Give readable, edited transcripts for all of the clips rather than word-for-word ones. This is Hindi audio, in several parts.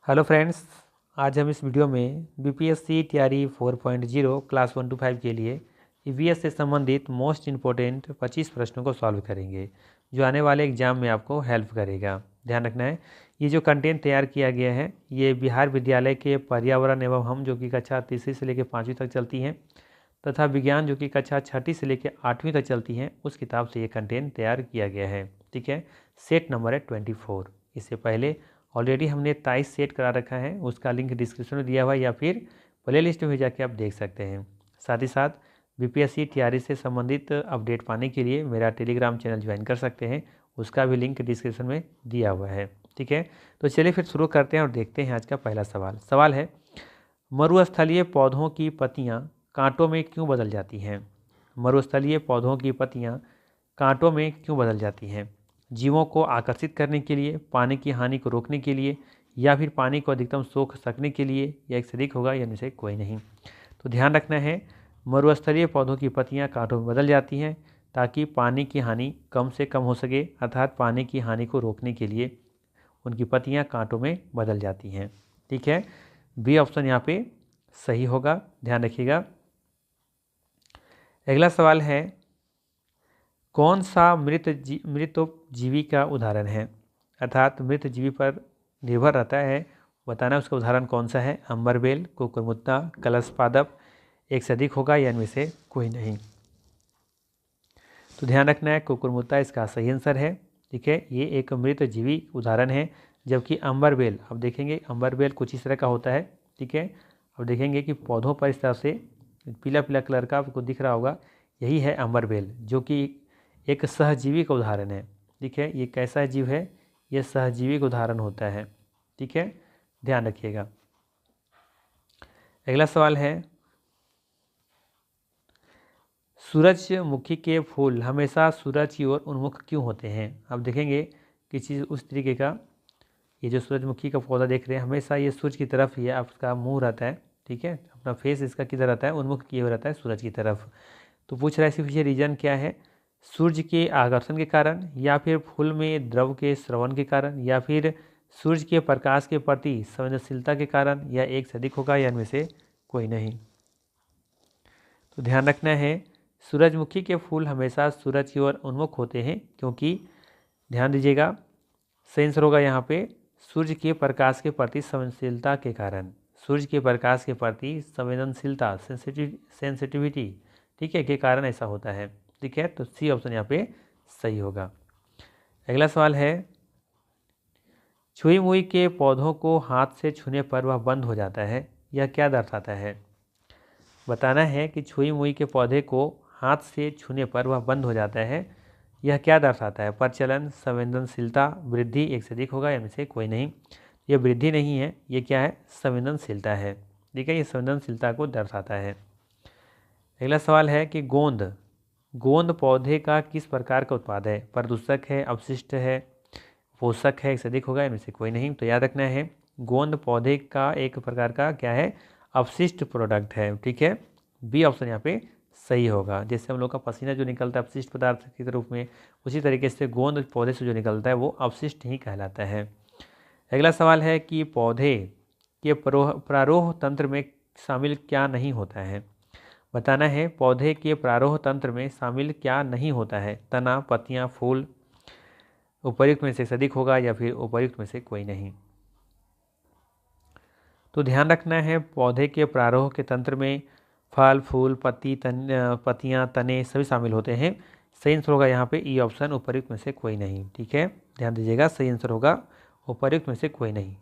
हेलो फ्रेंड्स, आज हम इस वीडियो में बीपीएससी टीआरई 4.0 क्लास 1 to 5 के लिए ईवीएस से संबंधित मोस्ट इम्पोर्टेंट 25 प्रश्नों को सॉल्व करेंगे जो आने वाले एग्जाम में आपको हेल्प करेगा। ध्यान रखना है, ये जो कंटेंट तैयार किया गया है ये बिहार विद्यालय के पर्यावरण एवं हम जो कि कक्षा तीसरी से लेकर 5वीं तक चलती हैं तथा विज्ञान जो कि कक्षा छठी से लेकर 8वीं तक चलती हैं उस किताब से ये कंटेंट तैयार किया गया है। ठीक है, सेट नंबर है 24। इससे पहले ऑलरेडी हमने 23 सेट करा रखा है, उसका लिंक डिस्क्रिप्शन में दिया हुआ है या फिर प्ले लिस्ट में जाके आप देख सकते हैं। साथ ही साथ बीपीएससी टीआरई से संबंधित अपडेट पाने के लिए मेरा टेलीग्राम चैनल ज्वाइन कर सकते हैं, उसका भी लिंक डिस्क्रिप्शन में दिया हुआ है। ठीक है, तो चलिए फिर शुरू करते हैं और देखते हैं आज का पहला सवाल है मरुस्थलीय पौधों की पत्तियां कांटों में क्यों बदल जाती हैं। मरुस्थलीय पौधों की पत्तियां कांटों में क्यों बदल जाती हैं? जीवों को आकर्षित करने के लिए, पानी की हानि को रोकने के लिए, या फिर पानी को अधिकतम सोख सकने के लिए, या एक से अधिक होगा या इनमें से कोई नहीं। तो ध्यान रखना है, मरुस्थलीय पौधों की पत्तियां कांटों में बदल जाती हैं ताकि पानी की हानि कम से कम हो सके, अर्थात पानी की हानि को रोकने के लिए उनकी पत्तियां कांटों में बदल जाती हैं। ठीक है, बी ऑप्शन यहाँ पे सही होगा, ध्यान रखिएगा। अगला सवाल है कौन सा मृतोपजीवी का उदाहरण है, अर्थात मृत जीवी पर निर्भर रहता है, बताना उसका उदाहरण कौन सा है। अंबरबेल, कुकुरमुत्ता, कलश पादप, एक से अधिक होगा या इनमें से कोई नहीं। तो ध्यान रखना है, कुकुरमुत्ता इसका सही आंसर है। ठीक है, ये एक मृत जीवी उदाहरण है, जबकि अंबरबेल, अब देखेंगे अंबरबेल कुछ इस तरह का होता है। ठीक है, अब देखेंगे कि पौधों पर इस तरह से पीला पीला कलर का आपको दिख रहा होगा, यही है अंबरबेल, जो कि एक सहजीवी का उदाहरण है। ठीक है, ये कैसा जीव है, ये सहजीवी का उदाहरण होता है। ठीक है, ध्यान रखिएगा। अगला सवाल है सूरजमुखी के फूल हमेशा सूरज की ओर उन्मुख क्यों होते हैं। अब देखेंगे कि चीज़ उस तरीके का, ये जो सूरजमुखी का पौधा देख रहे हैं हमेशा ये सूरज की तरफ ही आपका मुंह रहता है। ठीक है, अपना फेस इसका किधर रहता है, उन्मुख किए हुए रहता है सूरज की तरफ। तो पूछ रहा है इसके पीछे रीजन क्या है, सूर्य के आकर्षण के कारण, या फिर फूल में द्रव के श्रवण के कारण, या फिर सूर्य के प्रकाश के प्रति संवेदनशीलता के कारण, या एक से अधिक होगा या इनमें से कोई नहीं। तो ध्यान रखना है, सूरजमुखी के फूल हमेशा सूरज की ओर उन्मुख होते हैं क्योंकि, ध्यान दीजिएगा, सही आंसर होगा यहाँ पे सूर्य के प्रकाश के प्रति संवेदनशीलता के कारण, सूर्य के प्रकाश के प्रति संवेदनशीलता सेंसिटिविटी, ठीक है, के कारण ऐसा होता है। ठीक है, तो सी ऑप्शन यहाँ पे सही होगा। अगला सवाल है छुई मुई के पौधों को हाथ से छूने पर वह बंद हो जाता है, यह क्या दर्शाता है। बताना है कि छुई मुई के पौधे को हाथ से छूने पर वह बंद हो जाता है, यह क्या दर्शाता है। प्रचलन, संवेदनशीलता, वृद्धि, एक से अधिक होगा या इनमें से कोई नहीं। ये वृद्धि नहीं है, ये क्या है, संवेदनशीलता है। ठीक है, ये संवेदनशीलता को दर्शाता है। अगला सवाल है कि गोंद पौधे का किस प्रकार का उत्पाद है। प्रदूषक है, अवशिष्ट है, पोषक है, एक से अधिक होगा इनमें से कोई नहीं। तो याद रखना है, गोंद पौधे का एक प्रकार का क्या है, अवशिष्ट प्रोडक्ट है। ठीक है, बी ऑप्शन यहाँ पे सही होगा। जैसे हम लोग का पसीना जो निकलता है अवशिष्ट पदार्थ के रूप में, उसी तरीके से गोंद पौधे से जो निकलता है वो अवशिष्ट ही कहलाता है। अगला सवाल है कि पौधे के प्रारोह तंत्र में शामिल क्या नहीं होता है। बताना है पौधे के प्रारोह तंत्र में शामिल क्या नहीं होता है। तना, पत्तियां, फूल, उपर्युक्त में से अधिक होगा या फिर उपर्युक्त में से कोई नहीं। तो ध्यान रखना है, पौधे के प्रारोह के तंत्र में फल, फूल, पत्तियां, तने सभी शामिल होते हैं। सही आंसर होगा यहाँ पे ई ऑप्शन, उपर्युक्त में से कोई नहीं। ठीक है, ध्यान दीजिएगा, सही आंसर होगा उपर्युक्त में से कोई नहीं।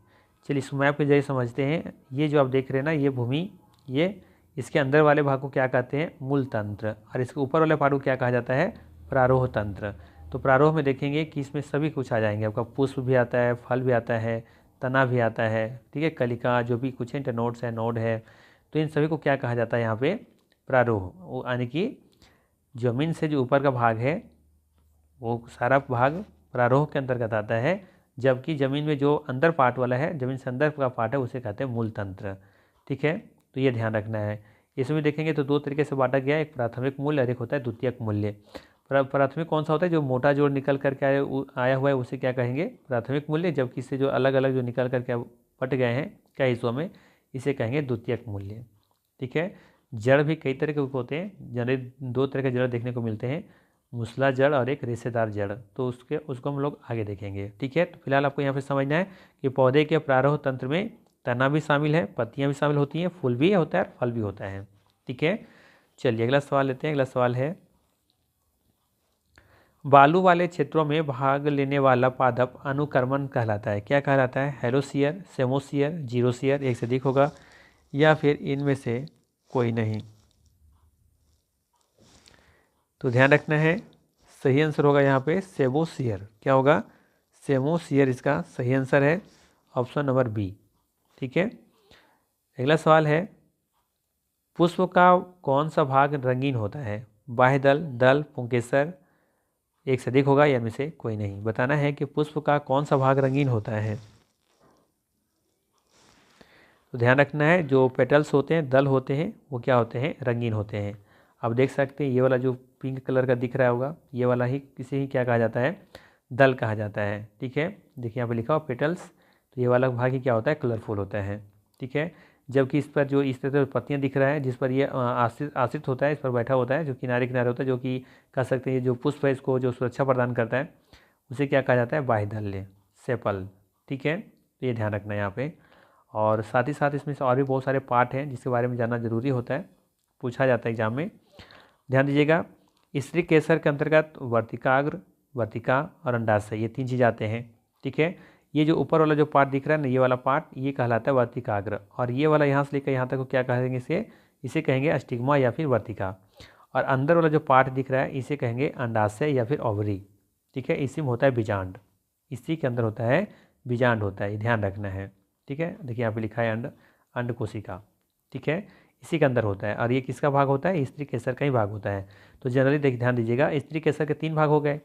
चलिए इस मैप के जरिए समझते हैं। ये जो आप देख रहे हैं ना, ये भूमि, ये इसके अंदर वाले भाग को क्या कहते हैं, मूल तंत्र, और इसके ऊपर वाले भाग को क्या कहा जाता है, प्रारोह तंत्र। तो प्रारोह में देखेंगे कि इसमें सभी कुछ आ जाएंगे, आपका पुष्प भी आता है, फल भी आता है, तना भी आता है, ठीक है, कलिका, जो भी कुछ इंटरनोड्स है, नोड है, तो इन सभी को क्या कहा जाता है यहाँ पे, प्रारोह। यानी कि जमीन से जो ऊपर का भाग है वो सारा भाग प्रारोह के अंतर्गत आता है, जबकि जमीन में जो अंदर पार्ट वाला है, जमीन से अंदर का पार्ट है, उसे कहते हैं मूल तंत्र। ठीक है, तो ये ध्यान रखना है। इसमें देखेंगे तो दो तरीके से बांटा गया है, एक प्राथमिक मूल्य और एक होता है द्वितीयक मूल्य। प्राथमिक कौन सा होता है, जो मोटा जोड़ निकल करके आया हुआ है उसे क्या कहेंगे, प्राथमिक मूल्य, जबकि इससे जो अलग अलग जो निकल करके बट गए हैं कई हिस्सों में, इसे कहेंगे द्वितीयक मूल्य। ठीक है। जड़ भी कई तरह के होते हैं, जड़ 2 तरह के जड़ देखने को मिलते हैं, मूसला जड़ और एक रेशेदार जड़, तो उसको हम लोग आगे देखेंगे। ठीक है। तो फिलहाल आपको यहाँ पे समझना है कि पौधे के प्रारंभ तंत्र में तना भी शामिल है, पत्तियाँ भी शामिल होती हैं, फूल भी होता है, फल भी होता है। ठीक है। चलिए अगला सवाल लेते हैं। अगला सवाल है, बालू वाले क्षेत्रों में भाग लेने वाला पादप अनुक्रमण कहलाता है, क्या कहलाता है? हेलोसियर, सेमोसियर, जीरोसियर, एक से अधिक होगा, या फिर इनमें से कोई नहीं? तो ध्यान रखना है, सही आंसर होगा यहाँ पे सेमोसियर। क्या होगा? सेमोसियर इसका सही आंसर है, ऑप्शन नंबर बी। ठीक है। अगला सवाल है, पुष्प का कौन सा भाग रंगीन होता है? बाह्य दल, दल, पुंकेसर, एक से अधिक होगा, या इनमें से कोई नहीं? बताना है कि पुष्प का कौन सा भाग रंगीन होता है। तो ध्यान रखना है, जो पेटल्स होते हैं, दल होते हैं, वो क्या होते हैं? रंगीन होते हैं। अब देख सकते हैं ये वाला जो पिंक कलर का दिख रहा होगा, ये वाला ही किसे ही क्या कहा जाता है? दल कहा जाता है। ठीक है। देखिए यहाँ पे लिखा हुआ पेटल्स, तो ये वाला भाग ही क्या होता है? कलरफुल होता है। ठीक है। जबकि इस पर जो इस तरह से पत्तियाँ दिख रहा है, जिस पर ये आश्रित होता है, इस पर बैठा होता है, जो किनारे किनारे होता है, जो कि कह सकते हैं जो पुष्प है इसको जो सुरक्षा प्रदान करता है, उसे क्या कहा जाता है? बाह्यदल, सेपल। ठीक है। तो ये ध्यान रखना है यहाँ पे। और साथ ही साथ इसमें से और भी बहुत सारे पार्ट हैं जिसके बारे में जानना जरूरी होता है, पूछा जाता है एग्जाम में। ध्यान दीजिएगा, स्त्री केसर के अंतर्गत वर्तिकाग्र, वर्तिका और अंडाशय, ये 3 चीज़ आते हैं। ठीक है। ये जो ऊपर वाला जो पार्ट दिख रहा है ना, ये वाला पार्ट, ये कहलाता है वर्तिकाग्र, और ये वाला यहाँ से लेकर यहाँ तक को क्या कहेंगे? इसे कहेंगे अस्टिग्मा या फिर वर्तिका। और अंदर वाला जो पार्ट दिख रहा है, इसे कहेंगे अंडाशय या फिर ओवरी। ठीक है। इसी में होता है बीजांड, इसी के अंदर होता है बीजांड होता है, ये ध्यान रखना है। ठीक है। देखिए यहाँ पे लिखा है अंड कोशिका। ठीक है। इसी के अंदर होता है, और ये किसका भाग होता है? स्त्री केसर का ही भाग होता है। तो जनरली ध्यान दीजिएगा, स्त्री केसर के 3 भाग हो गए।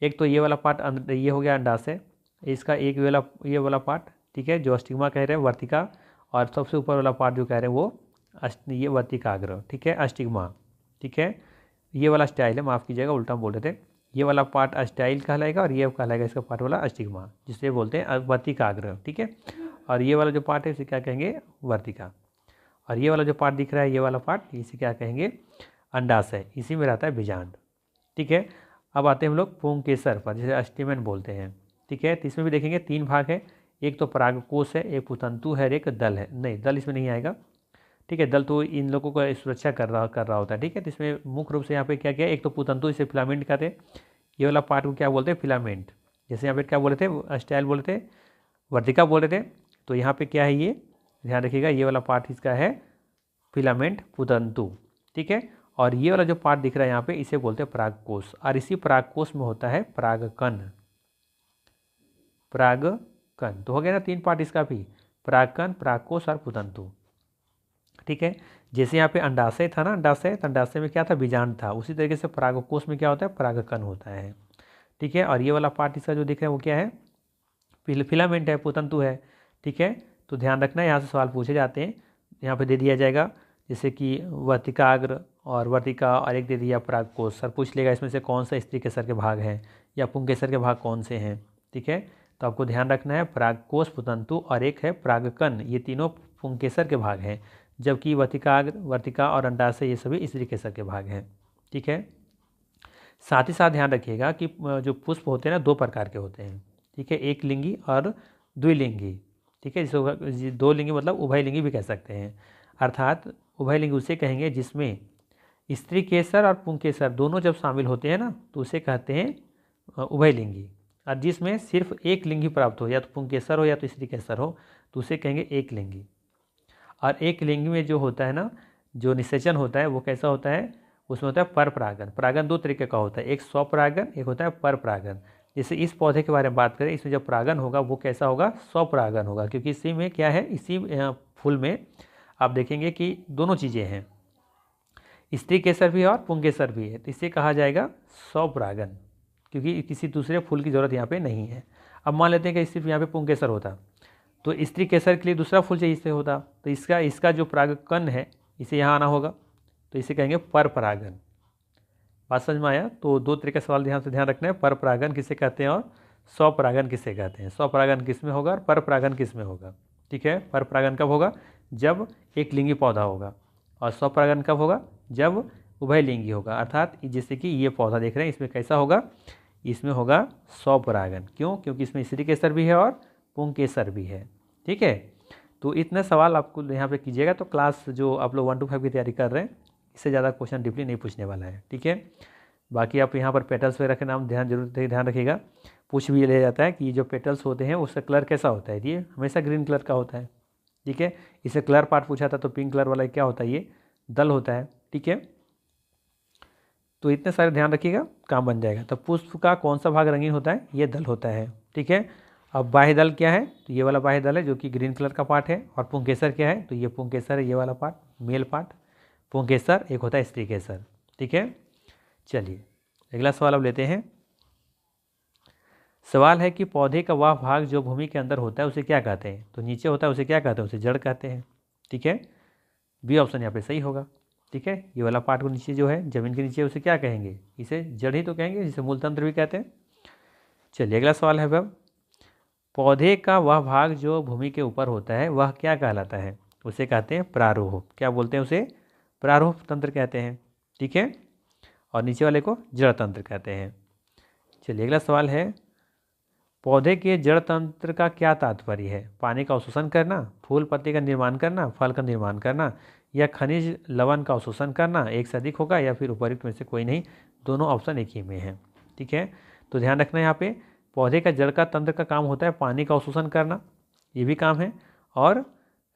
एक तो ये वाला पार्ट, ये हो गया अंडाशय, इसका एक ये वाला पार्ट, ठीक है, जो अस्टिग्मा कह रहे हैं, वर्तिका, और सबसे ऊपर वाला पार्ट जो कह रहे हैं वो ये वर्तिकाग्र। ठीक है, अस्टिग्मा। ठीक है। ये वाला स्टाइल है, माफ़ कीजिएगा उल्टा बोल रहे थे, ये वाला पार्ट अस्टाइल कहलाएगा, और ये कहलाएगा इसका पार्ट वाला अस्टिग्मा, जिसे बोलते हैं वर्तिकाग्र। ठीक है। और ये वाला जो पार्ट है इसे क्या कहेंगे? वर्तिका। और ये वाला जो पार्ट दिख रहा है, ये वाला पार्ट, इसे क्या कहेंगे? अंडाशय। इसी में रहता है बीजांड। ठीक है। अब आते हैं हम लोग पुंकेसर पर, जिसे अस्टिमेन बोलते हैं। ठीक है। तो इसमें भी देखेंगे 3 भाग है, एक तो परागकोश है, एक पुतंतु है, एक दल है। नहीं, दल इसमें नहीं आएगा। ठीक है। दल तो इन लोगों का सुरक्षा कर रहा होता है। ठीक है। तो इसमें मुख्य रूप से यहाँ पे क्या किया, एक तो पुतंतु, इसे फिलामेंट कहते हैं, ये वाला पार्ट को क्या बोलते हैं? फिलामेंट। जैसे यहाँ पे क्या बोले थे? स्टाइल बोले थे, वर्तिका बोले थे, तो यहाँ पे क्या है? ये ध्यान रखिएगा, ये वाला पार्ट इसका है फिलामेंट पुतंतु। ठीक है। और ये वाला जो पार्ट दिख रहा है यहाँ पे, इसे बोलते हैं परागकोश, और इसी परागकोश में होता है परागकण। परागकण तो हो गया ना 3 पार्ट इसका भी, परागकण, परागकोश और पुतंतु। ठीक है। जैसे यहाँ पे अंडाशय था ना, अंडाशय, तो अंडाशय में क्या था? बीजांड था। उसी तरीके से परागकोश में क्या होता है? परागकण होता है। ठीक है। और ये वाला पार्ट इसका जो दिख रहा है वो क्या है? फिलामेंट है, पुतंतु है। ठीक है। तो ध्यान रखना, यहाँ से सवाल पूछे जाते हैं, यहाँ पे दे दिया जाएगा, जैसे कि वर्तिकाग्र और वर्तिका, और एक दे दिया परागकोश। सर पूछ लेगा इसमें से कौन सा स्त्री केसर के भाग हैं, या पुंकेसर के भाग कौन से हैं। ठीक है। तो आपको ध्यान रखना है, परागकोश, पुतंतु और एक है परागकण, ये तीनों पुंकेसर के भाग हैं, जबकि वर्तिकाग्र, वर्तिका और अंडाशय ये सभी स्त्री केसर के भाग हैं। ठीक है। साथ ही साथ ध्यान रखिएगा कि जो पुष्प होते हैं ना, 2 प्रकार के होते हैं। ठीक है, एक लिंगी और द्विलिंगी। ठीक है, जिसको 2 लिंगी मतलब उभयलिंगी भी कह सकते हैं। अर्थात उभयलिंगी उसे कहेंगे जिसमें स्त्री केसर और पुंकेसर दोनों जब शामिल होते हैं ना, तो उसे कहते हैं उभयलिंगी। और जिसमें सिर्फ एक लिंगी प्राप्त हो, या तो पुंकेसर हो या तो स्त्री केसर हो, तो उसे कहेंगे एक लिंगी। और एक लिंगी में जो होता है ना, जो निषेचन होता है वो कैसा होता है? उसमें होता है पर परागन। परागन 2 तरीके का होता है, एक स्वपरागन, एक होता है पर परागन। जैसे इस पौधे के बारे में बात करें, इसमें जब परागन होगा वो कैसा होगा? स्वपरागन होगा, क्योंकि इसी में क्या है, इसी फूल में आप देखेंगे कि दोनों चीज़ें हैं, स्त्री केसर भी है और पुंकेसर भी है, तो इसे कहा जाएगा स्वपरागन, क्योंकि किसी दूसरे फूल की ज़रूरत यहाँ पे नहीं है। अब मान लेते हैं कि सिर्फ यहाँ पे पुंकेसर होता, तो स्त्री केसर के लिए दूसरा फूल चाहिए इससे होता, तो इसका जो परागकण है इसे यहाँ आना होगा, तो इसे कहेंगे पर परागन। बात समझ में आया? तो 2 तरह का सवाल ध्यान रखना है, पर परागन किसे कहते हैं और स्वपरागन किसे कहते हैं। स्वपरागन किस में होगा और पर परागन किस में होगा। ठीक है। पर परागण कब होगा? जब एक लिंगी पौधा होगा। और स्वपरागण कब होगा? जब उभयलिंगी होगा। अर्थात जैसे कि ये पौधा देख रहे हैं, इसमें कैसा होगा? इसमें होगा स्वपरागण। क्यों? क्योंकि इसमें स्त्री केसर भी है और पुंकेसर भी है। ठीक है। तो इतने सवाल आपको यहाँ पे कीजिएगा तो क्लास जो आप लोग 1 to 5 की तैयारी कर रहे हैं, इससे ज़्यादा क्वेश्चन डीपली नहीं पूछने वाला है। ठीक है। बाकी आप यहाँ पर पेटल्स वगैरह के नाम ध्यान रखिएगा। पूछ भी ले जाता है कि ये जो पेटल्स होते हैं उसका कलर कैसा होता है? ये हमेशा ग्रीन कलर का होता है। ठीक है। इसे कलर पार्ट पूछा था तो पिंक कलर वाला क्या होता है? ये दल होता है। ठीक है। तो इतने सारे ध्यान रखिएगा, काम बन जाएगा। तो पुष्प का कौन सा भाग रंगीन होता है? ये दल होता है। ठीक है। अब बाह्य दल क्या है? तो ये वाला बाह्य दल है जो कि ग्रीन कलर का पार्ट है। और पुंकेसर क्या है? तो ये पुंकेसर है, ये वाला पार्ट मेल पार्ट पुंकेसर, एक होता है स्त्री केसर। ठीक है। चलिए अगला सवाल अब लेते हैं। सवाल है कि पौधे का वह भाग जो भूमि के अंदर होता है उसे क्या कहते हैं? तो नीचे होता है उसे क्या कहते हैं? उसे जड़ कहते हैं। ठीक है। बी ऑप्शन यहाँ पे सही होगा। ठीक है। ये वाला पार्ट को नीचे जो है जमीन के नीचे उसे क्या कहेंगे? इसे जड़ ही तो कहेंगे, जिसे मूलतंत्र भी कहते हैं। चलिए अगला सवाल है अब, पौधे का वह भाग जो भूमि के ऊपर होता है वह क्या कहलाता है? उसे कहते हैं प्रारूह। क्या बोलते हैं उसे? प्रारूह तंत्र कहते हैं। ठीक है। और नीचे वाले को जड़ तंत्र कहते हैं। चलिए अगला सवाल है, पौधे के जड़ तंत्र का क्या तात्पर्य है? पानी का अवशोषण करना, फूल पत्ती का निर्माण करना, फल का निर्माण करना, या खनिज लवण का अवशोषण करना? एक से अधिक होगा या फिर उपयुक्त में से कोई नहीं, दोनों ऑप्शन एक ही में है। ठीक है। तो ध्यान रखना यहाँ पे पौधे का जड़ का तंत्र का काम होता है पानी का अवशोषण करना, ये भी काम है, और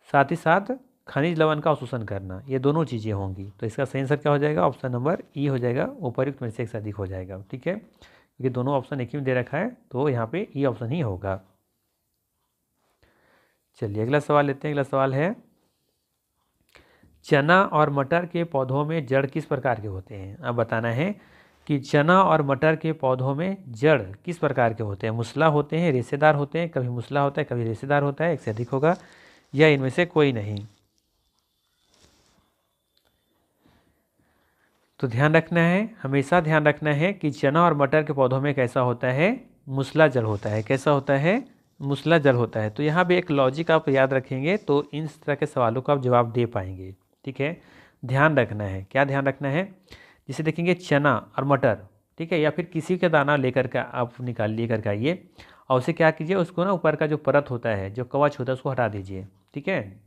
साथ ही साथ खनिज लवण का अवशोषण करना, ये दोनों चीज़ें होंगी। तो इसका सही आंसर क्या हो जाएगा? ऑप्शन नंबर ई हो जाएगा, उपयुक्त में से एक से अधिक हो जाएगा। ठीक है। क्योंकि दोनों ऑप्शन एक ही में दे रखा है तो यहाँ पे ई ऑप्शन ही होगा। चलिए अगला सवाल लेते हैं। अगला सवाल है, चना और मटर के पौधों में जड़ किस प्रकार के होते हैं? अब बताना है कि चना और मटर के पौधों में जड़ किस प्रकार के होते हैं? मूसला होते हैं, रेशेदार होते हैं? कभी मूसला होता है, कभी रेशेदार होता है, एक से अधिक होगा, या इनमें से कोई नहीं? तो ध्यान रखना है, हमेशा ध्यान रखना है कि चना और मटर के पौधों में कैसा होता है? मूसला जड़ होता है। कैसा होता है? मूसला जड़ होता है। तो यहाँ भी एक लॉजिक आप याद रखेंगे तो इन तरह के सवालों का आप जवाब दे पाएंगे। ठीक है। ध्यान रखना है, क्या ध्यान रखना है? जिसे देखेंगे चना और मटर, ठीक है, या फिर किसी का दाना लेकर के आप लेकर के आइए और उसे क्या कीजिए, उसको ना ऊपर का जो परत होता है, जो कवच होता है, उसको हटा दीजिए। ठीक है।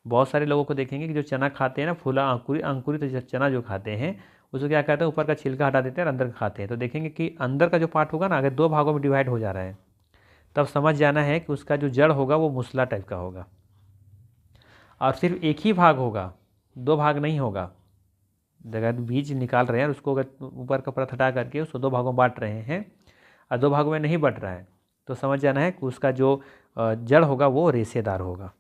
बहुत सारे लोगों को देखेंगे कि जो चना खाते हैं ना, फूला अंकुरित चना जो खाते हैं, उसको क्या करते हैं, ऊपर का छिलका हटा देते हैं और अंदर खाते हैं। तो देखेंगे कि अंदर का जो पार्ट होगा ना, अगर 2 भागों में डिवाइड हो जा रहा है, तब समझ जाना है कि उसका जो जड़ होगा वो मूसला टाइप का होगा। और सिर्फ एक ही भाग होगा, 2 भाग नहीं होगा। अगर बीज निकाल रहे हैं और उसको अगर ऊपर का परत हटा करके उसको 2 भागों में बांट रहे हैं और 2 भागों में नहीं बट रहा है, तो समझ जाना है कि उसका जो जड़ होगा वो रेशेदार होगा।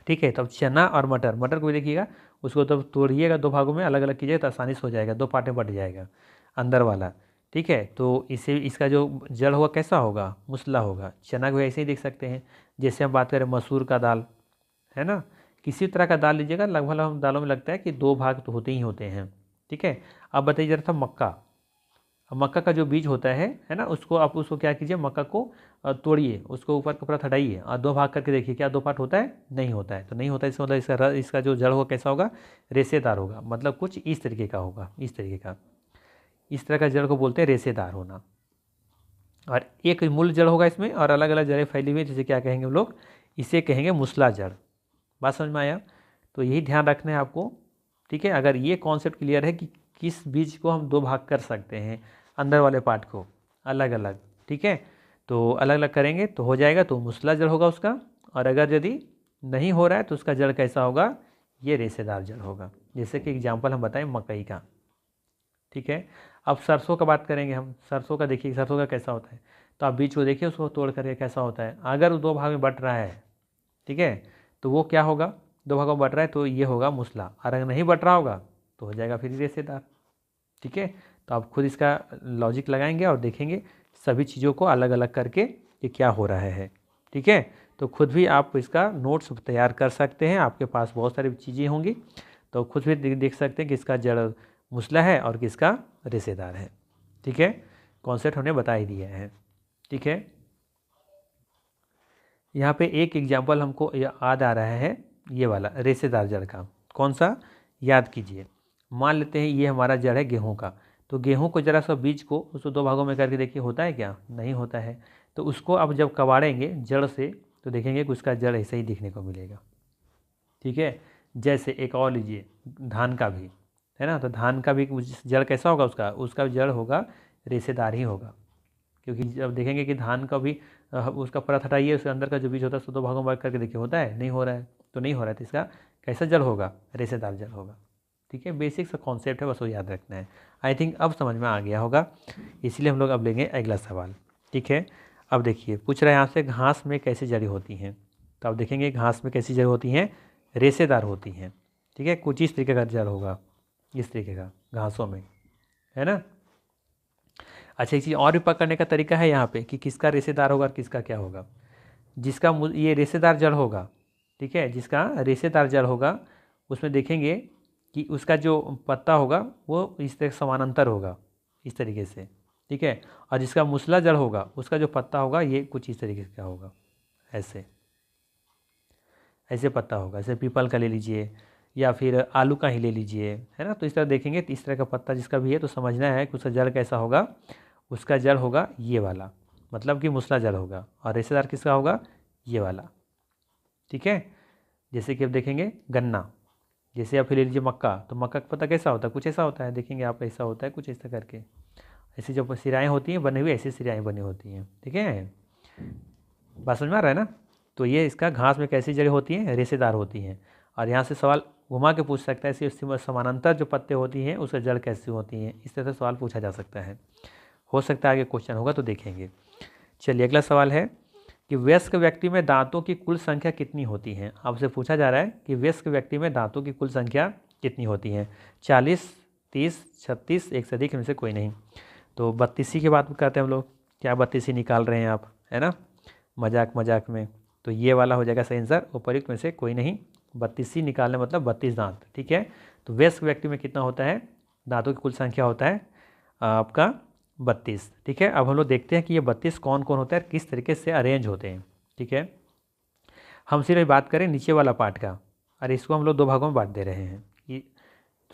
ठीक है। तब चना और मटर को भी देखिएगा, उसको तब तोड़िएगा 2 भागों में, अलग अलग कीजिएगा तो आसानी से हो जाएगा, 2 पार्ट में बट जाएगा अंदर वाला। ठीक है। तो इसका जो जड़ होगा कैसा होगा? मूसला होगा। चना को ऐसे ही देख सकते हैं, जैसे हम बात करें मसूर का दाल, है ना, किसी तरह का दाल लीजिएगा, लगभग हम दालों में लगता है कि 2 भाग तो होते ही होते हैं। ठीक है। अब बताइए जरा था मक्का। अब मक्का का जो बीज होता है ना, उसको आप उसको क्या कीजिए, मक्का को तोड़िए, उसको ऊपर का परत हटाइए और 2 भाग करके देखिए, क्या 2 पार्ट होता है? नहीं होता है। तो नहीं होता है, इसका मतलब इसका जो जड़ होगा कैसा होगा? रेशेदार होगा। मतलब कुछ इस तरीके का होगा, इस तरीके का, इस तरह का जड़ को बोलते हैं रेशेदार होना। और एक मूल जड़ होगा इसमें और अलग अलग जड़ें फैली हुई, जिसे क्या कहेंगे हम लोग? इसे कहेंगे मूसला जड़। बात समझ में आया? तो यही ध्यान रखना है आपको। ठीक है। अगर ये कॉन्सेप्ट क्लियर है कि किस बीज को हम 2 भाग कर सकते हैं, अंदर वाले पार्ट को अलग अलग, ठीक है, तो अलग अलग करेंगे तो हो जाएगा, तो मूसला जड़ होगा उसका। और अगर यदि नहीं हो रहा है तो उसका जड़ कैसा होगा? ये रेशेदार जड़ होगा। जैसे कि एग्जाम्पल हम बताएं मकई का। ठीक है। अब सरसों का बात करेंगे हम। सरसों का देखिए, सरसों का कैसा होता है, तो आप बीज को देखिए, उसको तोड़ करके कैसा होता है। अगर 2 भाग में बट रहा है, ठीक है, तो वो क्या होगा? 2 भागों में बट रहा है तो ये होगा मूसला। और अगर नहीं बट रहा होगा तो हो जाएगा फिर रेशेदार। ठीक है। तो आप खुद इसका लॉजिक लगाएंगे और देखेंगे सभी चीज़ों को अलग अलग करके ये क्या हो रहा है। ठीक है। तो खुद भी आप इसका नोट्स तैयार कर सकते हैं, आपके पास बहुत सारी चीज़ें होंगी, तो खुद भी देख सकते हैं कि इसका जड़ मूसला है और किसका रेशेदार है। ठीक है। कॉन्सेप्ट हमने बता ही दिया है। ठीक है। यहाँ पे एक एग्जाम्पल हमको याद आ रहा है, ये वाला रेशेदार जड़ का। कौन सा, याद कीजिए। मान लेते हैं ये हमारा जड़ है गेहूं का, तो गेहूं को जरा सा बीज को उसको दो भागों में करके देखिए, होता है क्या, नहीं होता है। तो उसको अब जब कबाड़ेंगे जड़ से तो देखेंगे कि उसका जड़ ऐसे ही दिखने को मिलेगा। ठीक है, जैसे एक और लीजिए धान का भी है ना, तो धान का भी जड़ कैसा होगा, उसका जड़ होगा रेशेदार ही होगा। क्योंकि जब देखेंगे कि धान का भी उसका परत हटाइए, उसके अंदर का जो बीज होता है उसको दो भागों में बांट करके देखिए, होता है, नहीं हो रहा है, तो नहीं हो रहा है, तो इसका कैसा जड़ होगा, रेशेदार जड़ होगा। ठीक है, बेसिक सा कॉन्सेप्ट है, बस वो याद रखना है। आई थिंक अब समझ में आ गया होगा, इसलिए हम लोग अब लेंगे अगला सवाल। ठीक है, अब देखिए पूछ रहा है यहाँ से घास में कैसी जड़ी होती हैं, तो अब देखेंगे घास में कैसी जड़ होती हैं, रेशेदार होती हैं। ठीक है, कुछ इस तरीके का जड़ होगा, इस तरीके का घासों में, है ना। अच्छा, एक चीज़ और भी पकड़ने का तरीका है यहाँ पे कि किसका रेशेदार होगा और किसका क्या होगा। जिसका ये रेशेदार जड़ होगा, ठीक है, जिसका रेशेदार जड़ होगा उसमें देखेंगे कि उसका जो पत्ता होगा वो इस तरह समानांतर होगा, इस तरीके से। ठीक है, और जिसका मूसला जड़ होगा उसका जो पत्ता होगा ये कुछ इस तरीके का होगा, ऐसे ऐसे पत्ता होगा। जैसे पीपल का ले लीजिए या फिर आलू का ही ले लीजिए, है ना। तो इस तरह देखेंगे तो इस तरह का पत्ता जिसका भी है तो समझना है कि उसका जड़ कैसा होगा, उसका जड़ होगा ये वाला, मतलब कि मूसला जड़ होगा। और रेशेदार किसका होगा, ये वाला। ठीक है, जैसे कि अब देखेंगे गन्ना, जैसे आप ले लीजिए मक्का, तो मक्का का पत्ता कैसा होता है, कुछ ऐसा होता है, देखेंगे आप ऐसा होता है कुछ ऐसा करके, ऐसी जो सिराएँ होती हैं बनी हुई, ऐसी सिराएँ बनी होती हैं। ठीक है, बात समझ में आ रहा है ना। तो ये इसका घास में कैसी जड़ें होती हैं, रेशेदार होती हैं। और यहाँ से सवाल घुमा के पूछ सकता है, इसके समानांतर जो पत्ते होती हैं उसका जड़ कैसी होती हैं, इस तरह से सवाल पूछा जा सकता है। हो सकता है आगे क्वेश्चन होगा तो देखेंगे। चलिए अगला सवाल है कि वयस्क व्यक्ति में दांतों की कुल संख्या कितनी होती है। आपसे पूछा जा रहा है कि वयस्क व्यक्ति में दांतों की कुल संख्या कितनी होती है, 40, 30, 36, एक से अधिक में से कोई नहीं। तो 32 की बात करते हैं हम लोग, क्या 32 निकाल रहे हैं आप, है ना, मजाक मजाक में। तो ये वाला हो जाएगा सही आंसर, उपयुक्त में से कोई नहीं। 32 निकालने मतलब 32 दांत। ठीक है, तो वयस्क व्यक्ति में कितना होता है, दांतों की कुल संख्या होता है आपका 32। ठीक है, अब हम लोग देखते हैं कि ये 32 कौन कौन होता है, किस तरीके से अरेंज होते हैं। ठीक है, हम सिर्फ बात करें नीचे वाला पार्ट का, और इसको हम लोग दो भागों में बांट दे रहे हैं।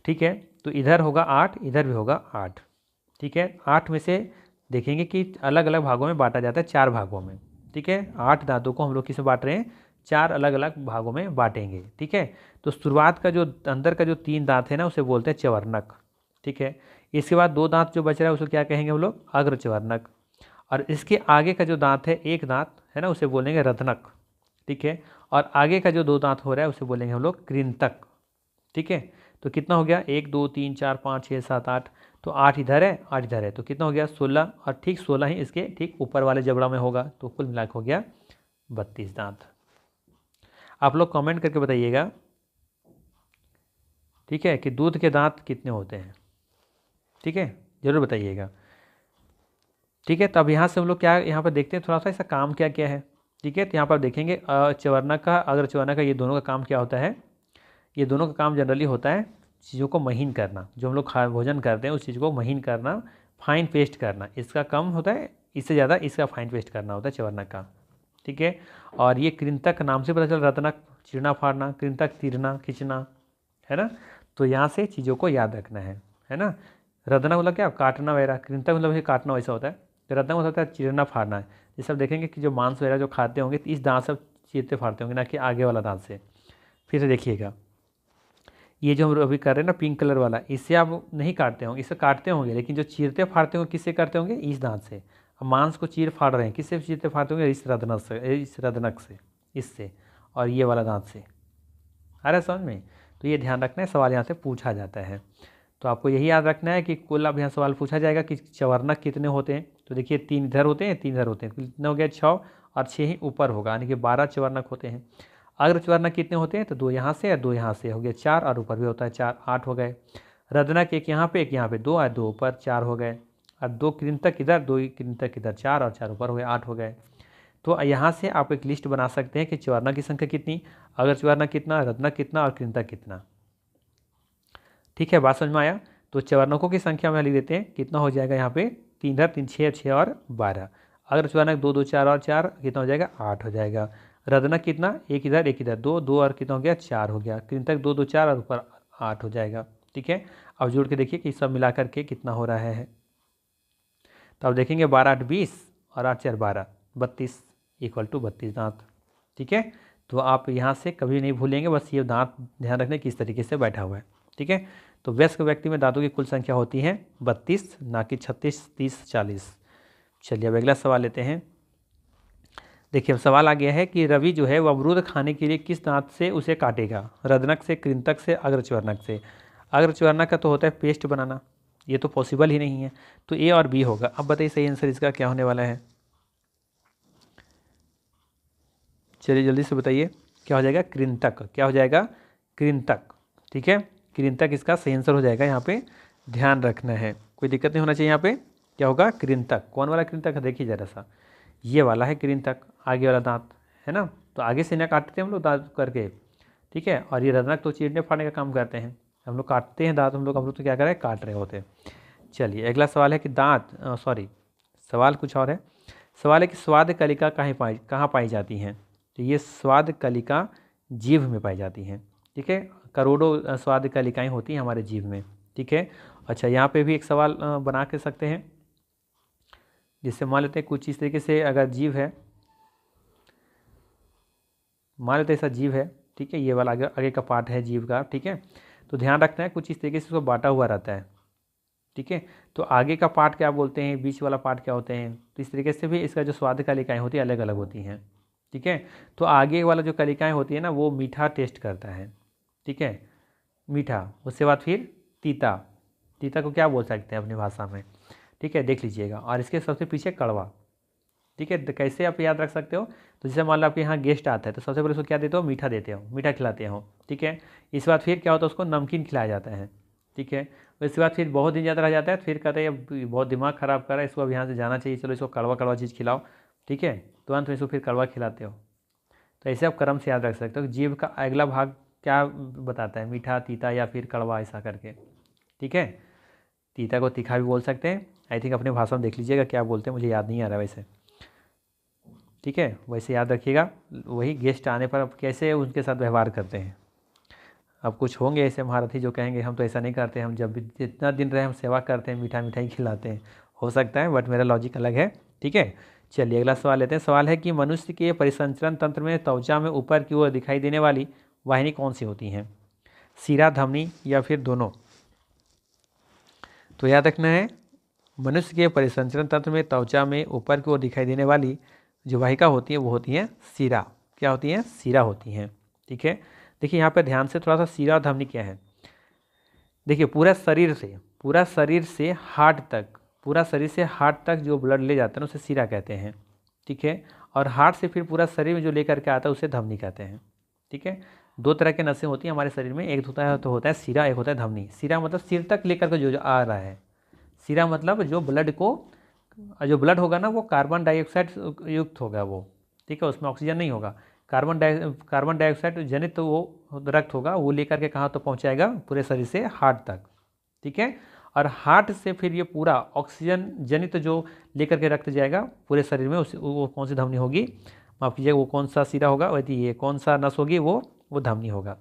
ठीक है, तो इधर होगा 8, इधर भी होगा 8। ठीक है, 8 में से देखेंगे कि अलग अलग भागों में बांटा जाता है, 4 भागों में। ठीक है, 8 दांतों को हम लोग किस में बांट रहे हैं, 4 अलग अलग भागों में बांटेंगे। ठीक है, तो शुरुआत का जो अंदर का जो 3 दांत है ना उसे बोलते हैं चवर्णक। ठीक है, इसके बाद 2 दांत जो बच रहा है उसे क्या कहेंगे हम लोग, अग्रचवर्णक। और इसके आगे का जो दांत है, एक दांत है ना, उसे बोलेंगे रत्नक। ठीक है, और आगे का जो 2 दांत हो रहा है उसे बोलेंगे हम लोग कृंतक। ठीक है, तो कितना हो गया, 1 2 3 4 5 6 7 8, तो 8 इधर है 8 इधर है, तो कितना हो गया 16, और ठीक 16 ही इसके ठीक ऊपर वाले जबड़ा में होगा, तो कुल मिलाकर हो गया 32 दांत। आप लोग कमेंट करके बताइएगा, ठीक है, कि दूध के दांत कितने होते हैं। ठीक है, जरूर बताइएगा। ठीक है, तो अब यहाँ से हम लोग क्या यहाँ पर देखते हैं थोड़ा सा इसका काम क्या क्या है। ठीक है, तो यहाँ पर देखेंगे चवर्णक का, अग्रचवर्णक का, ये दोनों का काम क्या होता है। ये दोनों का काम जनरली होता है चीज़ों को महीन करना, जो हम लोग भोजन करते हैं उस चीज़ को महीन करना, फाइन पेस्ट करना, इसका कम होता है, इससे ज़्यादा इसका फाइन पेस्ट करना होता है चवर्णक का। ठीक है, और ये कृंतक नाम से पता चल, रत्नक चीरना फाड़ना, कृंतक तीरना खींचना, है ना। तो यहाँ से चीज़ों को याद रखना है ना। रत्नक मतलब क्या, काटना वगैरह, कृंतक मतलब काटना वैसा होता है, तो रत्नक मतलब होता है चीरना फाड़ना। ये सब देखेंगे कि जो मांस वगैरह जो खाते होंगे तो इस दांत से चीरते फाड़ते होंगे, ना कि आगे वाला दांत से। फिर से देखिएगा, ये जो हम अभी कर रहे हैं ना पिंक कलर वाला, इससे आप नहीं काटते होंगे, इससे काटते होंगे, लेकिन जो चीरते फाड़ते होंगे किससे करते होंगे, इस दांत से। अब मांस को चीर फाड़ रहे हैं, किससे चीरते फाड़ते होंगे, इस रत्नक से, इससे, और ये वाला दांत से। आ रहा है समझ में। तो ये ध्यान रखना है, सवाल यहाँ से पूछा जाता है। तो आपको यही याद रखना है कि कुल अब यहाँ सवाल पूछा जाएगा कि चवर्णक कितने होते हैं। तो देखिए 3 इधर होते हैं, 3 इधर होते हैं, कितना हो गया 6, और 6 ही ऊपर होगा, यानी कि 12 चवर्णक होते हैं। अग्रचवर्णक कितने होते हैं, तो 2 यहाँ से और 2 यहाँ से, हो गया 4, और ऊपर भी होता है 4, 8 हो गए। रत्नक एक यहाँ पे एक यहाँ पे, 2 और 2 ऊपर 4 हो गए, और 2 कृंतक इधर, 2 कृंतक इधर, 4 और 4 ऊपर हो गए, 8 हो गए। तो यहाँ से आप एक लिस्ट बना सकते हैं कि चवर्णक की संख्या कितनी, अग्रचवर्णक कितना, रत्नक कितना और कृंतक कितना। ठीक है, बात समझ में आया। तो चवर्णकों की संख्या में लिख देते हैं, कितना हो जाएगा यहाँ पे, 3 इधर 3 6 6 और 12, अग्रच्वर्णक 2 2 4 और 4 कितना हो जाएगा 8 हो जाएगा। रदनक कितना, एक इधर 2 2 और कितना हो गया 4 हो गया। कृंतक 2 2 4 और ऊपर 8 हो जाएगा। ठीक है, अब जोड़ के देखिए कि सब मिलाकर के कितना हो रहा है। तो अब देखेंगे 12 8 20 और 8 4 12 32 इक्वल टू 32 दांत। ठीक है, तो आप यहाँ से कभी नहीं भूलेंगे, बस ये दांत ध्यान रखने किस तरीके से बैठा हुआ है। ठीक है, तो वयस्क व्यक्ति में दांतों की कुल संख्या होती है 32, ना कि 36 30 40। चलिए अब अगला सवाल लेते हैं। देखिए अब सवाल आ गया है कि रवि जो है वो अमरूद खाने के लिए किस दांत से उसे काटेगा, रदनक से, कृंतक से, अग्रच्वर्णक से। अग्रच्वर्णक का तो होता है पेस्ट बनाना, ये तो पॉसिबल ही नहीं है, तो ए और बी होगा। अब बताइए सही आंसर इसका क्या होने वाला है। चलिए जल्दी से बताइए क्या हो जाएगा, कृंतक। क्या हो जाएगा, कृंतक। ठीक है, कृंतक इसका सही आंसर हो जाएगा। यहाँ पे ध्यान रखना है, कोई दिक्कत नहीं होना चाहिए। यहाँ पे क्या होगा, कृंतक। कौन वाला कृंतक है, देखिए जरा सा, ये वाला है कृंतक, आगे वाला दांत है ना, तो आगे से ना काटते हैं हम लोग दांत करके। ठीक है, और ये रदनक तो चीरने फाड़ने का काम करते हैं, हम लोग काटते हैं दांत, हम लोग तो क्या कर रहे हैं, काट रहे होते हैं। चलिए अगला सवाल है कि सवाल कुछ और है। सवाल है कि स्वाद कलिका कहाँ पाई जाती हैं। तो ये स्वाद कलिका जीभ में पाई जाती हैं। ठीक है, करोड़ों स्वाद कलिकाएँ होती हैं हमारे जीभ में। ठीक है, अच्छा यहाँ पे भी एक सवाल बना के सकते हैं, जिससे मान लेते हैं कुछ इस तरीके से, अगर जीभ है, मान लेते हैं ऐसा जीभ है। ठीक है, ये वाला आगे का पार्ट है जीभ का। ठीक है, तो ध्यान रखना है कुछ इस तरीके से इसको बांटा हुआ रहता है। ठीक है, तो आगे का पार्ट क्या बोलते हैं, बीच वाला पार्ट क्या होते हैं, तो इस तरीके से भी इसका जो स्वाद कलिकाएँ होती है अलग अलग होती हैं। ठीक है, तो आगे वाला जो कलिकाएँ होती है ना, वो मीठा टेस्ट करता है। ठीक है, मीठा, उसके बाद फिर तीता। तीता को क्या बोल सकते हैं अपनी भाषा में। ठीक है, देख लीजिएगा, और इसके सबसे पीछे कड़वा। ठीक है, तो कैसे आप याद रख सकते हो, तो जैसे मान लो आपके यहाँ गेस्ट आता है, तो सबसे पहले उसको क्या देते हो, मीठा देते हो, मीठा खिलाते हो। ठीक है, इसके बाद फिर क्या होता है, उसको नमकीन खिलाया जाता है। ठीक है, इसके बाद फिर बहुत दिन ज़्यादा रह जाता है, फिर कहते हैं ये बहुत दिमाग ख़राब कर रहा है, इसको अब यहाँ से जाना चाहिए, चलो इसको कड़वा कड़वा चीज़ खिलाओ। ठीक है, तो अंत में इसको फिर कड़वा खिलाते हो। तो ऐसे आप क्रम से याद रख सकते हो, जीभ का अगला भाग क्या बताता है, मीठा, तीता या फिर कड़वा, ऐसा करके। ठीक है, तीता को तीखा भी बोल सकते हैं। आई थिंक अपने भाषा में देख लीजिएगा क्या बोलते हैं, मुझे याद नहीं आ रहा वैसे। ठीक है, वैसे याद रखिएगा। वही गेस्ट आने पर आप कैसे उनके साथ व्यवहार करते हैं। अब कुछ होंगे ऐसे महारथी जो कहेंगे हम तो ऐसा नहीं करते, हम जब भी जितना दिन रहे हम सेवा करते हैं, मीठा मीठा ही खिलाते हैं। हो सकता है, बट मेरा लॉजिक अलग है। ठीक है, चलिए अगला सवाल लेते हैं। सवाल है कि मनुष्य के परिसंचरण तंत्र में त्वचा में ऊपर की ओर दिखाई देने वाली वाहिनी कौन सी होती हैं, सिरा, धमनी या फिर दोनों। तो याद रखना है, मनुष्य के परिसंचरण तंत्र में त्वचा में ऊपर की ओर दिखाई देने वाली जो वाहिका होती है वो होती हैं सिरा। क्या होती हैं, सिरा होती हैं। ठीक है, देखिए यहाँ पे ध्यान से थोड़ा सा, सिरा और धमनी क्या है। देखिए पूरा शरीर से हार्ट तक, पूरा शरीर से हार्ट तक जो ब्लड ले जाता है ना उसे सिरा कहते हैं। ठीक है, और हार्ट से फिर पूरा शरीर में जो लेकर के आता है उसे धमनी कहते हैं। ठीक है, दो तरह के नसें होती हैं हमारे शरीर में, एक होता है सिरा, एक होता है धमनी। सिरा मतलब सिर तक लेकर के जो आ रहा है, सिरा मतलब जो ब्लड होगा ना वो कार्बन डाइऑक्साइड युक्त होगा वो। ठीक है, उसमें ऑक्सीजन नहीं होगा, कार्बन डाइऑक्साइड जनित वो रक्त होगा, वो लेकर के कहाँ तो पहुँचाएगा, पूरे शरीर से हार्ट तक। ठीक है, और हार्ट से फिर ये पूरा ऑक्सीजन जनित जो लेकर के रक्त जाएगा पूरे शरीर में, उस वो कौन सी धमनी होगी, माफ कीजिएगा, वो कौन सा सिरा होगा, वैसे ये कौन सा नस होगी, वो धमनी होगा।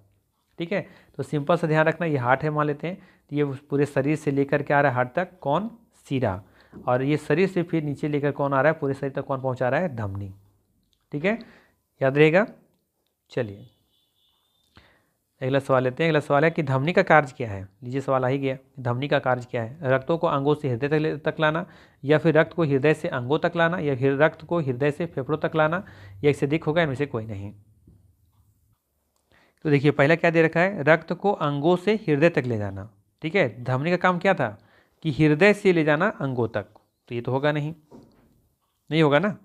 ठीक है, तो सिंपल सा ध्यान रखना, ये हार्ट है मान लेते हैं, तो ये पूरे शरीर से लेकर के आ रहा है हार्ट तक, कौन, सिरा, और ये शरीर से फिर नीचे लेकर कौन आ रहा है, पूरे शरीर तक कौन पहुंचा रहा है, धमनी। ठीक है, याद रहेगा। चलिए अगला सवाल लेते हैं। अगला सवाल है कि धमनी का कार्य क्या है। लीजिए सवाल आ ही गया, धमनी का कार्य क्या है, रक्तों को अंगों से हृदय तक लाना, या फिर रक्त को हृदय से अंगों तक लाना, या फिर रक्त को हृदय से फेफड़ों तक लाना, या इससे अधिक होगा, इनमें से कोई नहीं। तो देखिए पहला क्या दे रखा है, रक्त को अंगों से हृदय तक ले जाना। ठीक है, धमनी का काम क्या था कि हृदय से ले जाना अंगों तक, तो ये तो होगा नहीं होगा ना।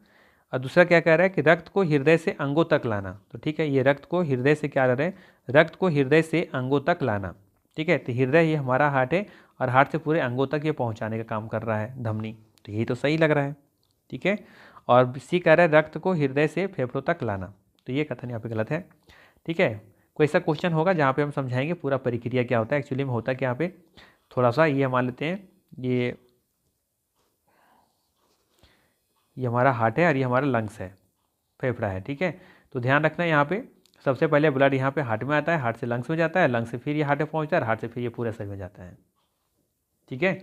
और दूसरा क्या कह रहा है कि रक्त को हृदय से अंगों तक लाना, तो ठीक है, ये रक्त को हृदय से क्या कर रहे हैं, रक्त को हृदय से अंगों तक लाना। ठीक है, तो हृदय ये हमारा हार्ट है, और हार्ट से पूरे अंगों तक ये पहुंचाने का काम कर रहा है धमनी, तो यही तो सही लग रहा है। ठीक है, और सी कह रहा है रक्त को हृदय से फेफड़ों तक लाना, तो ये कथन यहाँ पे गलत है। ठीक है, कोई ऐसा क्वेश्चन होगा जहाँ पे हम समझाएंगे पूरा प्रक्रिया क्या होता है, एक्चुअली में होता क्या यहाँ पे, थोड़ा सा ये मान लेते हैं, ये हमारा हार्ट है और ये हमारा लंग्स है, फेफड़ा है, ठीक है। तो ध्यान रखना यहाँ पे सबसे पहले ब्लड यहाँ पे हार्ट में आता है, हार्ट से लंग्स में जाता है, लंग्स से फिर ये हार्ट में पहुँचता है, हार्ट से फिर ये पूरे शरीर में जाता है, ठीक है।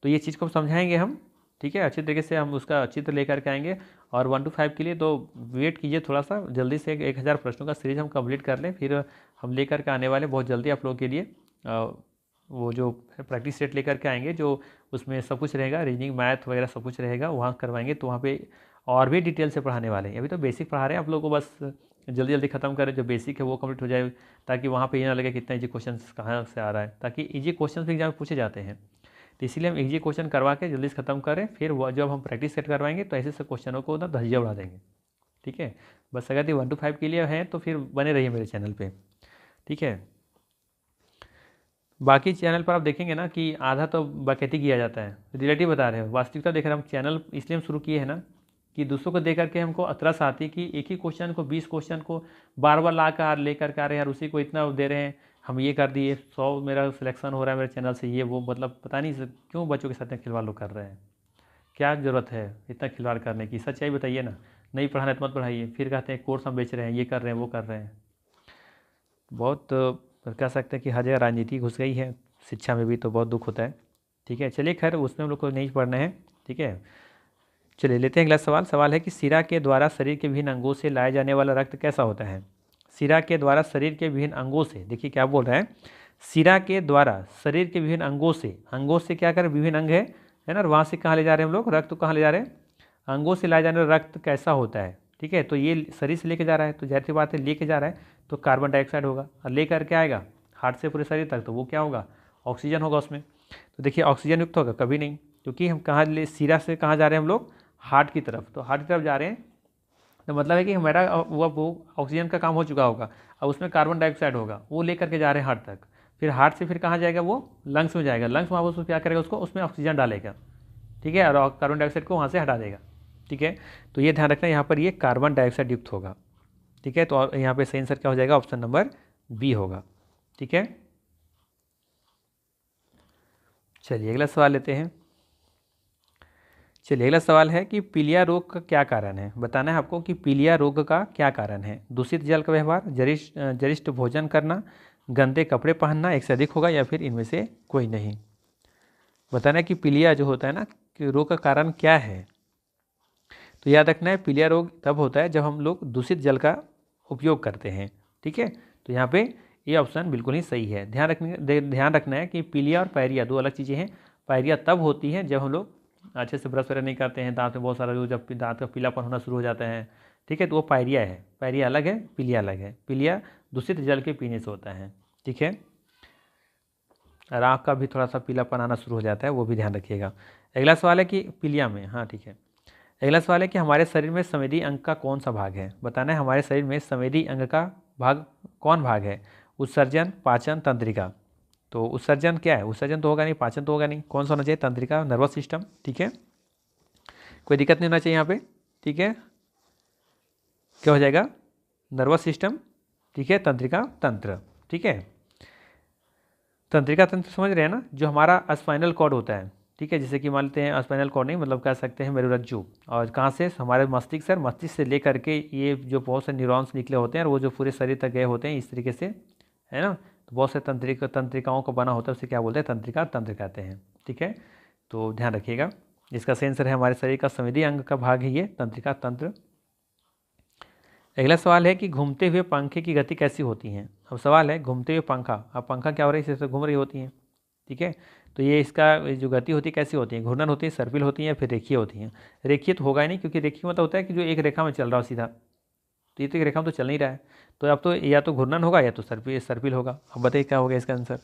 तो ये चीज़ को समझाएंगे हम, ठीक है, अच्छी तरीके से हम उसका चित्र लेकर के आएंगे। और 1 to 5 के लिए तो वेट कीजिए थोड़ा सा, जल्दी से 1000 प्रश्नों का सीरीज हम कंप्लीट कर लें, फिर हम लेकर के आने वाले बहुत जल्दी आप लोगों के लिए वो जो प्रैक्टिस सेट लेकर के आएंगे, जो उसमें सब कुछ रहेगा, रीजनिंग मैथ वगैरह सब कुछ रहेगा, वहाँ करवाएंगे। तो वहाँ पे और भी डिटेल से पढ़ाने वाले हैं। अभी तो बेसिक पढ़ा रहे हैं आप लोगों को, बस जल्दी जल्दी खत्म करें, जो बेसिक है वो कंप्लीट हो जाए, ताकि वहाँ पे ये ना लगे कितना ईजी क्वेश्चन कहाँ से आ रहा है, ताकि ईजी क्वेश्चन भी एग्जाम में पूछे जाते हैं। तो इसीलिए हम ईजी क्वेश्चन करवा के जल्दी से खत्म करें, फिर जब हम प्रैक्टिस सेट करवाएंगे तो ऐसे क्वेश्चनों को ना धज्जियाँ उड़ा देंगे, ठीक है। बस अगर ये 1 to 5 के लिए हैं तो फिर बने रहिए मेरे चैनल पे, ठीक है। बाकी चैनल पर आप देखेंगे ना कि आधा तो बकैती किया जाता है, रिलेटिव बता रहे हो, वास्तविकता देख रहे हैं हम। चैनल इसलिए हम शुरू किए हैं ना कि दूसरों को देख करके हमको अतरस आती है कि एक ही क्वेश्चन को 20 क्वेश्चन को बार बार ला कर लेकर के आ रहे हैं यार, उसी को इतना दे रहे हैं, हम ये कर दिए 100 मेरा सिलेक्शन हो रहा है मेरे चैनल से, ये वो, मतलब पता नहीं क्यों बच्चों के साथ में खिलवाड़ लोग कर रहे हैं, क्या ज़रूरत है इतना खिलवाड़ करने की, सच्चाई बताइए ना। नहीं पढ़ाना तो मत पढ़ाइए, फिर कहते हैं कोर्स हम बेच रहे हैं, ये कर रहे हैं वो कर रहे हैं। बहुत कह सकते हैं कि हर जगह राजनीति घुस गई है, शिक्षा में भी, तो बहुत दुख होता है, ठीक है। चलिए खैर उसमें हम लोग को नहीं पढ़ना है, ठीक है। चलिए लेते हैं अगला सवाल। सवाल है कि सिरा के द्वारा शरीर के विभिन्न अंगों से लाया जाने वाला रक्त कैसा होता है। सिरा के द्वारा शरीर के विभिन्न अंगों से, देखिए क्या बोल रहा है, सिरा के द्वारा शरीर के विभिन्न अंगों से क्या करें, विभिन्न अंग है ना, वहाँ से कहाँ ले जा रहे हैं हम लोग, रक्त कहाँ ले जा रहे हैं, अंगों से लाया जाने वाला रक्त कैसा होता है, ठीक है। तो ये शरीर से लेके जा रहा है, तो जाहिर सी बात है लेके जा रहा है तो कार्बन डाइऑक्साइड होगा, और लेकर के आएगा हार्ट से पूरे शरीर तक, तो वो क्या होगा, ऑक्सीजन होगा उसमें। तो देखिए ऑक्सीजन युक्त होगा, कभी नहीं, क्योंकि हम कहाँ सिरा से कहाँ जा रहे हैं हम लोग, हार्ट की तरफ, तो हार्ट की तरफ जा रहे हैं, तो मतलब है कि हमारा वो ऑक्सीजन का काम हो चुका होगा, अब उसमें कार्बन डाइऑक्साइड होगा, वो लेकर के जा रहे हैं हार्ट तक, फिर हार्ट से फिर कहाँ जाएगा, वो लंग्स में जाएगा, लंग्स में उसको क्या करेगा, उसको उसमें ऑक्सीजन डालेगा, ठीक है, और कार्बन डाइऑक्साइड को वहाँ से हटा देगा, ठीक है। तो ये ध्यान रखना, यहाँ पर ये कार्बन डाइऑक्साइड युक्त होगा, ठीक है। तो यहाँ पे सही आंसर क्या हो जाएगा, ऑप्शन नंबर बी होगा, ठीक है। चलिए अगला सवाल लेते हैं। चलिए अगला सवाल है कि पीलिया रोग का क्या कारण है, बताना है आपको कि पीलिया रोग का क्या कारण है। दूषित जल का व्यवहार, गरिष्ठ भोजन करना, गंदे कपड़े पहनना, एक से अधिक होगा, या फिर इनमें से कोई नहीं। बताना है कि पीलिया जो होता है ना, कि रोग का कारण क्या है। तो याद रखना है पीलिया रोग तब होता है जब हम लोग दूषित जल का उपयोग करते हैं, ठीक है। तो यहाँ पे ये ऑप्शन बिल्कुल ही सही है। ध्यान रखना है कि पीलिया और पायरिया दो अलग चीज़ें हैं। पायरिया तब होती है जब हम लोग अच्छे से ब्रश वगैरह नहीं करते हैं, दांत में बहुत सारा जो जब दांत का पीलापन होना शुरू हो जाता है, ठीक है, तो वो पायरिया है। पायरिया अलग है, पीलिया अलग है। पीलिया दूषित जल के पीने से होता है, ठीक है। और आँख का भी थोड़ा सा पीलापन आना शुरू हो जाता है, वो भी ध्यान रखिएगा। अगला सवाल है कि पीलिया में, हाँ ठीक है, अगला सवाल है कि हमारे शरीर में संवेदी अंग का कौन सा भाग है। बताना है हमारे शरीर में संवेदी अंग का भाग कौन भाग है। उत्सर्जन, पाचन, तंत्रिका। तो उत्सर्जन क्या है, उत्सर्जन तो होगा नहीं, पाचन तो होगा नहीं, कौन सा होना चाहिए, तंत्रिका, नर्वस सिस्टम, ठीक है। कोई दिक्कत नहीं होना चाहिए यहाँ पे, ठीक है। क्या हो जाएगा, नर्वस सिस्टम, ठीक है, तंत्रिका तंत्र, ठीक है। तंत्रिका तंत्र समझ रहे हैं ना, जो हमारा स्पाइनल कॉर्ड होता है, ठीक है, जैसे कि मान लेते हैं स्पाइनल कॉर्ड नहीं, मतलब कह सकते हैं मेरुरज्जु, और कहाँ से, हमारे मस्तिष्क से, मस्तिष्क से लेकर के ये जो बहुत से न्यूरॉन्स निकले होते हैं और वो जो पूरे शरीर तक गए होते हैं, इस तरीके से, है ना। तो बहुत से तंत्रिकाओं का बना होता है, उसे क्या बोलते हैं, तंत्रिका तंत्र कहते हैं, ठीक है। तो ध्यान रखिएगा, इसका सेंसर है हमारे शरीर का संवेदी अंग का भाग है ये तंत्रिका तंत्र। अगला सवाल है कि घूमते हुए पंखे की गति कैसी होती है। अब सवाल है घूमते हुए पंखा, अब पंखा क्या हो रहा है, इसे घूम रही होती है, ठीक है। तो ये इसका जो गति होती है कैसी होती है, घूर्णन होती है, सर्पिल होती है, या फिर रेखीय होती है। रेखीय तो होगा ही नहीं, क्योंकि रेखीय मतलब होता है कि जो एक रेखा में चल रहा हो सीधा, तो ये तो एक रेखा में तो चल नहीं रहा है, तो अब तो या तो घूर्णन होगा या तो सर्पिल होगा। अब बताइए क्या होगा इसका आंसर।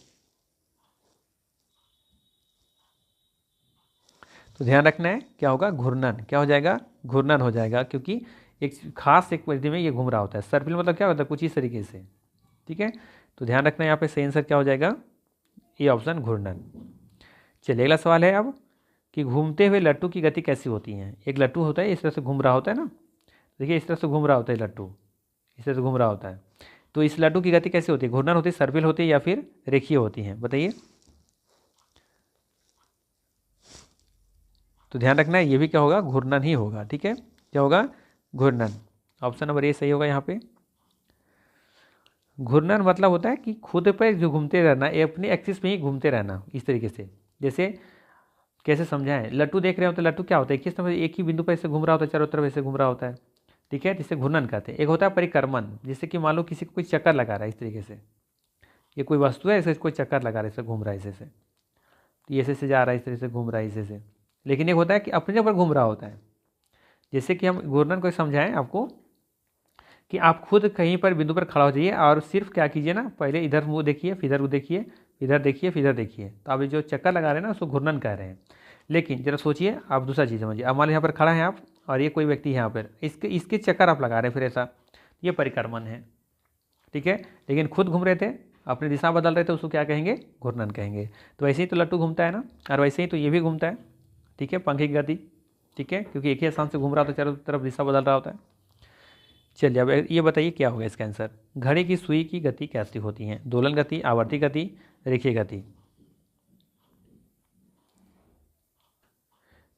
तो ध्यान रखना है क्या होगा, घूर्णन, क्या हो जाएगा, घूर्णन हो जाएगा, क्योंकि एक खास एक परिधि में ये घूम रहा होता है। सर्पिल मतलब क्या होता है, कुछ इस तरीके से, ठीक है। तो ध्यान रखना है यहाँ पे सही आंसर क्या हो जाएगा, ये ऑप्शन घूर्णन। चलिए अगला सवाल है अब कि घूमते हुए लट्टू की गति कैसी होती है। एक लट्टू होता है इस तरह से घूम रहा होता है ना, देखिए इस तरह से घूम रहा होता है लट्टू, इस तरह से घूम रहा होता है, तो इस लट्टू की गति कैसी होती है, घूर्णन होती है, सर्पिल होती है, या फिर रेखीय होती है, बताइए। तो ध्यान रखना है, ये भी क्या होगा, घूर्णन ही होगा। ठीक है, क्या होगा, घूर्णन। ऑप्शन नंबर ए सही होगा यहाँ पे। घूर्णन मतलब होता है कि खुद पर जो घूमते रहना, ये अपने एक्सिस में ही घूमते रहना, इस तरीके से। जैसे कैसे समझाएं, लट्टू देख रहे हो तो लट्टू क्या होता है, किस तरह एक ही बिंदु पर ऐसे घूम रहा होता है, चारों तरफ ऐसे घूम रहा होता है। ठीक है, जिसे घूर्णन कहते हैं। एक होता है परिक्रमण, जैसे कि मान लो किसी को कोई चक्कर लगा रहा है इस तरीके से, ये कोई वस्तु है ऐसे कोई चक्कर लगा रहा है, ऐसे घूम रहा है ऐसे से, तो ये ऐसे से जा रहा है, इस तरह से घूम रहा है ऐसे से। लेकिन एक होता है कि अपने ऊपर घूम रहा होता है। जैसे कि हम घूर्णन को समझाएं आपको, कि आप खुद कहीं पर बिंदु पर खड़ा हो जाइए और सिर्फ क्या कीजिए ना, पहले इधर मुँह देखिए, फिर इधर देखिए, इधर देखिए, फिर इधर देखिए। तो आप जो चक्कर लगा रहे हैं ना, उसको घूर्णन कह रहे हैं। लेकिन जरा सोचिए, आप दूसरा चीज़ समझिए। अब मान लो यहाँ पर खड़ा है आप, और ये कोई व्यक्ति है यहाँ पर, इसके चक्कर आप लगा रहे हैं फिर ऐसा, ये परिक्रमण है। ठीक है, लेकिन खुद घूम रहे थे, अपनी दिशा बदल रहे थे, उसको क्या कहेंगे, घूर्णन कहेंगे। तो वैसे ही तो लट्टू घूमता है ना, और वैसे ही तो ये भी घूमता है। ठीक है, पंख की गति। ठीक है, क्योंकि एक ही स्थान से घूम रहा होता है, चारों तरफ दिशा बदल रहा होता है। चलिए अब ये बताइए क्या होगा इसका आंसर। घड़ी की सुई की गति कैसी होती है, दोलन गति, आवर्ती गति, रेखीय गति।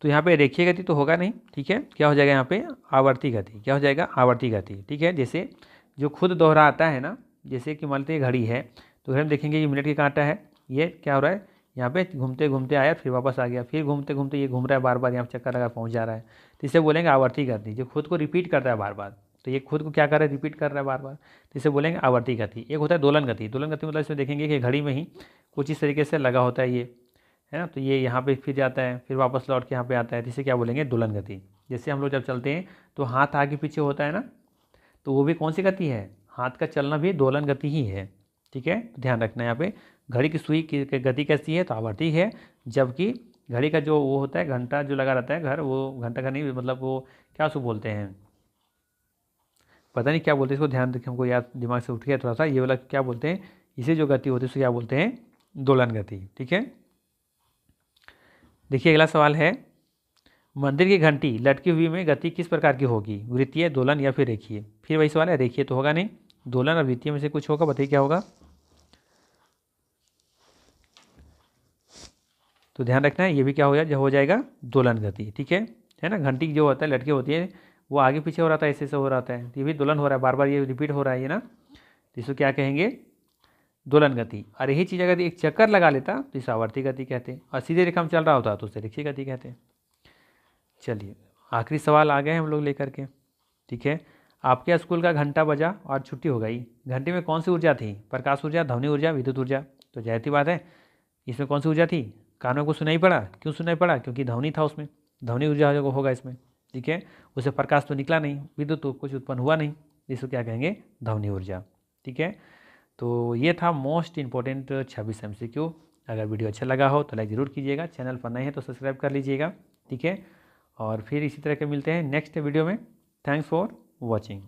तो यहाँ पे रेखीय गति तो होगा नहीं। ठीक है, क्या हो जाएगा यहाँ पे, आवर्ती गति। क्या हो जाएगा, आवर्ती गति। ठीक है, जैसे जो खुद दोहराता है ना, जैसे कि मान लीजिए घड़ी है, तो घड़ी में देखेंगे ये मिनट का कांटा है, ये क्या हो रहा है, यहाँ पे घूमते घूमते आया, फिर वापस आ गया, फिर घूमते घूमते ये घूम रहा है बार बार, यहाँ चक्कर लगा पहुँच जा रहा है। तो इसे बोलेंगे आवर्ती गति, जो खुद को रिपीट करता है बार बार। तो ये खुद को क्या कर रहा है, रिपीट कर रहा है बार बार, तो इसे बोलेंगे आवर्ती गति। एक होता है दोलन गति। दोलन गति मतलब इसमें देखेंगे कि घड़ी में ही कुछ इस तरीके से लगा होता है ये, है ना, तो ये यहाँ पे फिर जाता है, फिर वापस लौट के यहाँ पे आता है, तो इसे क्या बोलेंगे, दोलन गति। जैसे हम लोग जब चलते हैं तो हाथ आगे पीछे होता है ना, तो वो भी कौन सी गति है, हाथ का चलना भी दोलन गति ही है। ठीक है, तो ध्यान रखना है यहाँ पे। घड़ी की सुई की गति कैसी है, तो आवर्ती है। जबकि घड़ी का जो वो होता है, घंटा जो लगा रहता है घर, वो घंटा का नहीं, मतलब वो क्या उसको बोलते हैं, पता नहीं क्या बोलते हैं इसको, ध्यान रखें, हमको याद दिमाग से उठ गया थोड़ा सा, ये वाला क्या बोलते हैं, इसे जो गति होती है उसको क्या बोलते हैं, दोलन गति। ठीक है, देखिए अगला सवाल है, मंदिर की घंटी लटकी हुई में गति किस प्रकार की होगी, वृत्तीय, दोलन या फिर रेखीय। फिर वही सवाल है, रेखीय तो होगा नहीं, दोलन और वृत्तीय में से कुछ होगा, बताइए क्या होगा। तो ध्यान रखना है, ये भी क्या हो जाएगा, जो हो जाएगा दोलन गति। ठीक है ना, घंटी जो होता है लटकी होती है, वो आगे पीछे हो रहा था, ऐसे हो रहा था, तो ये भी दोलन हो रहा है, बार बार ये रिपीट हो रहा है ये ना, तो इसको क्या कहेंगे, दोलन गति। और यही चीज़ अगर एक चक्कर लगा लेता तो इसे आवर्ती गति कहते हैं, और सीधे रेखा में चल रहा होता तो उसे रेखीय गति कहते हैं। चलिए आखिरी सवाल आ गए हम लोग लेकर के। ठीक है, आपके स्कूल का घंटा बजा और छुट्टी हो गई, घंटे में कौन सी ऊर्जा थी, प्रकाश ऊर्जा, ध्वनि ऊर्जा, विद्युत ऊर्जा। तो जाहिर सी बात है, इसमें कौन सी ऊर्जा थी, कानों को सुनाई पड़ा, क्यों सुनाई पड़ा, क्योंकि ध्वनि था उसमें, ध्वनि ऊर्जा होगा इसमें। ठीक है, उसे प्रकाश तो निकला नहीं, विद्युत तो कुछ उत्पन्न हुआ नहीं, इसको क्या कहेंगे, ध्वनि ऊर्जा। ठीक है, तो ये था मोस्ट इंपॉर्टेंट 26 MCQ। अगर वीडियो अच्छा लगा हो तो लाइक ज़रूर कीजिएगा, चैनल पर नए हैं तो सब्सक्राइब कर लीजिएगा। ठीक है, और फिर इसी तरह के मिलते हैं नेक्स्ट वीडियो में। Thanks for watching.